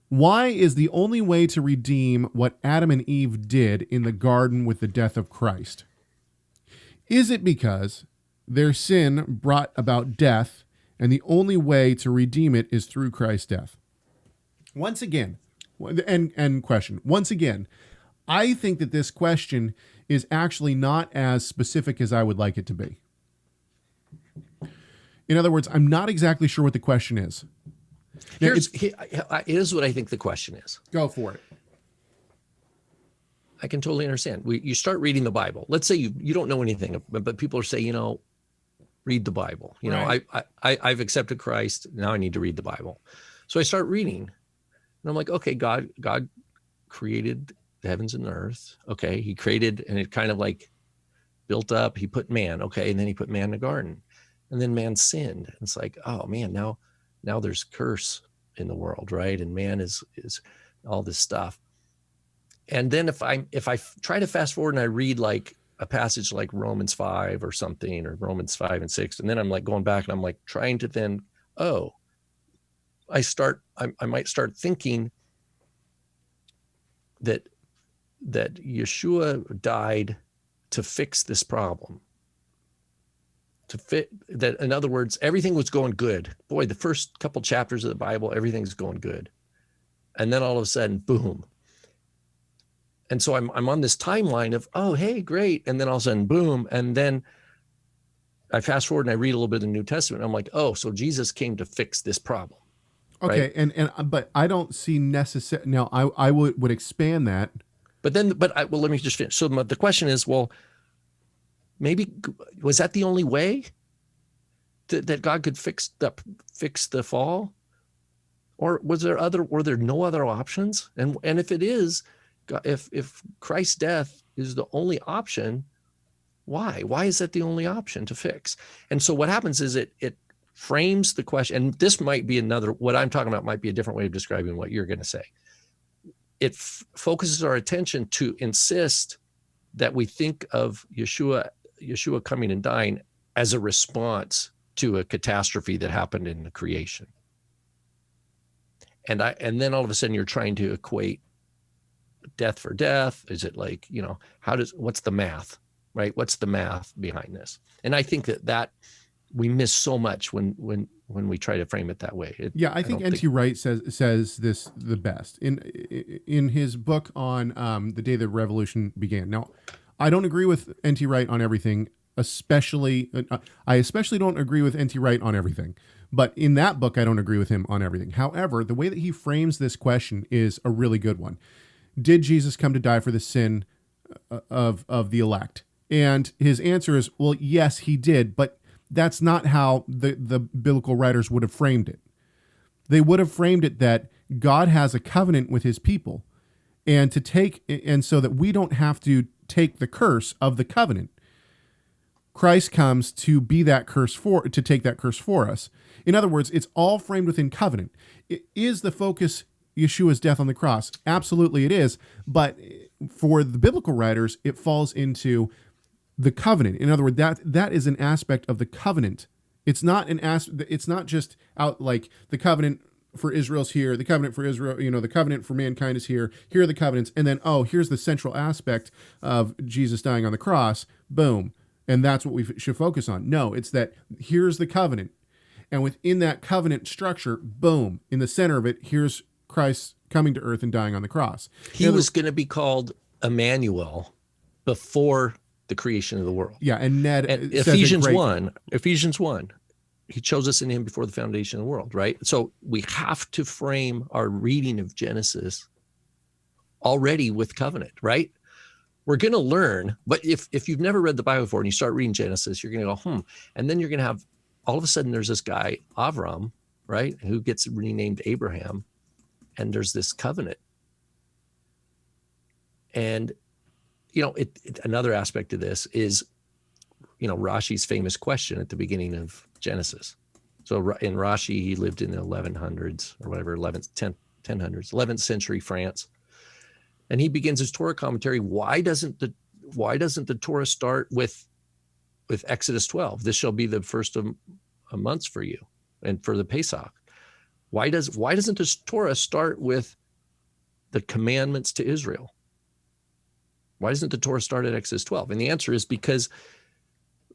Why is the only way to redeem what Adam and Eve did in the garden with the death of Christ? Is it because their sin brought about death, and the only way to redeem it is through Christ's death? Once again, and question. Once again, I think that this question is actually not as specific as I would like it to be. In other words, I'm not exactly sure what the question is. Now, Here's what I think the question is. Go for it. I can totally understand. You start reading the Bible. Let's say you don't know anything, but people are saying, read the Bible. Right. I've accepted Christ. Now I need to read the Bible. So I start reading, and I'm like, okay, God created the heavens and the earth. Okay, he created, and it kind of like built up. He put man. Okay, and then he put man in the garden, and then man sinned. And it's like, oh man, now there's curse in the world, right? And man is all this stuff. And then if I try to fast forward and I read like a passage like Romans 5 or something, or Romans 5 and 6, and then I'm like going back and I'm like trying to then, I might start thinking that Yeshua died to fix this problem. That, in other words, everything was going good. Boy, the first couple chapters of the Bible, everything's going good. And then all of a sudden, boom. And so I'm on this timeline of, oh, hey, great. And then all of a sudden, boom. And then I fast forward and I read a little bit of the New Testament. I'm like, oh, so Jesus came to fix this problem. Okay. Right? But I don't see necessarily, now I would expand that. But let me just finish. So the question is, well, maybe was that the only way that God could fix the fall, or were there no other options? And if it is, if Christ's death is the only option, why is that the only option to fix? And so what happens is it frames the question, and this might be what I'm talking about might be a different way of describing what you're going to say. It focuses our attention to insist that we think of Yeshua coming and dying as a response to a catastrophe that happened in the creation. And then all of a sudden you're trying to equate death for death. Is it like, what's the math, right? What's the math behind this? And I think that we miss so much when we try to frame it that way. I think N.T. Wright says this the best in his book on the day the revolution began. Now, I don't agree with N.T. Wright on everything, I especially don't agree with N.T. Wright on everything. But in that book, I don't agree with him on everything. However, the way that he frames this question is a really good one. Did Jesus come to die for the sin of the elect? And his answer is, well, yes, he did, but that's not how the biblical writers would have framed it. They would have framed it that God has a covenant with his people, and so that we don't have to take the curse of the covenant. Christ comes to be that curse to take that curse for us. In other words, it's all framed within covenant. Is the focus Yeshua's death on the cross? Absolutely it is. But for the biblical writers, it falls into the covenant. In other words, that is an aspect of the covenant. It's not it's not just out like the covenant for Israel's here, the covenant for Israel, the covenant for mankind is here. Here are the covenants, and then here's the central aspect of Jesus dying on the cross. Boom. And that's what we should focus on. No, it's that here's the covenant. And within that covenant structure, boom, in the center of it, here's Christ coming to earth and dying on the cross. He was going to be called Emmanuel before the creation of the world. Yeah, and Ephesians 1, he chose us in him before the foundation of the world, right? So we have to frame our reading of Genesis already with covenant, right? We're going to learn, but if you've never read the Bible before and you start reading Genesis, you're going to go, and then you're going to have, all of a sudden there's this guy, Avram, right, who gets renamed Abraham, and there's this covenant. And, another aspect of this is, Rashi's famous question at the beginning of Genesis. So in Rashi, he lived in the 1100s or whatever, 1000s, 11th century France. And he begins his Torah commentary. Why doesn't the Torah start with Exodus 12? This shall be the first of months for you and for the Pesach. Why doesn't the Torah start with the commandments to Israel? Why doesn't the Torah start at Exodus 12? And the answer is because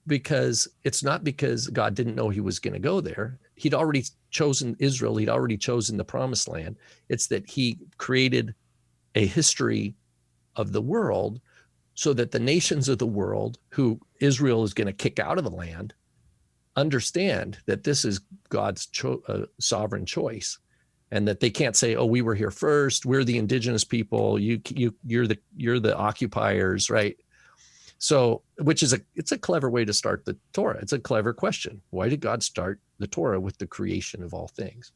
it's not because God didn't know he was going to go there. He'd already chosen Israel. He'd already chosen the promised land. It's that he created a history of the world so that the nations of the world who Israel is going to kick out of the land understand that this is God's sovereign choice, and that they can't say, "Oh, we were here first. We're the indigenous people. You're the occupiers," right? So, it's a clever way to start the Torah. It's a clever question. Why did God start the Torah with the creation of all things?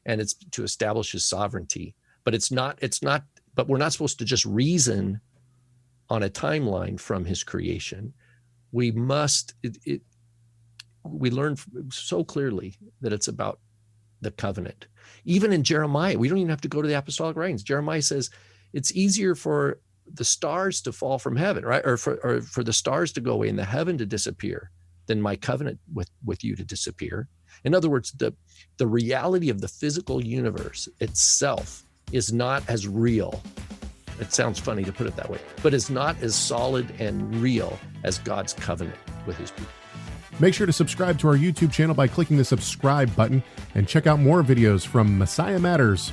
And it's to establish his sovereignty. But but we're not supposed to just reason on a timeline from his creation. We must, we learn so clearly that it's about the covenant. Even in Jeremiah, we don't even have to go to the apostolic writings. Jeremiah says it's easier for the stars to fall from heaven, right? Or for the stars to go away and the heaven to disappear than my covenant with you to disappear. In other words, the reality of the physical universe itself is not as real. It sounds funny to put it that way, but it's not as solid and real as God's covenant with his people. Make sure to subscribe to our YouTube channel by clicking the subscribe button and check out more videos from Messiah Matters.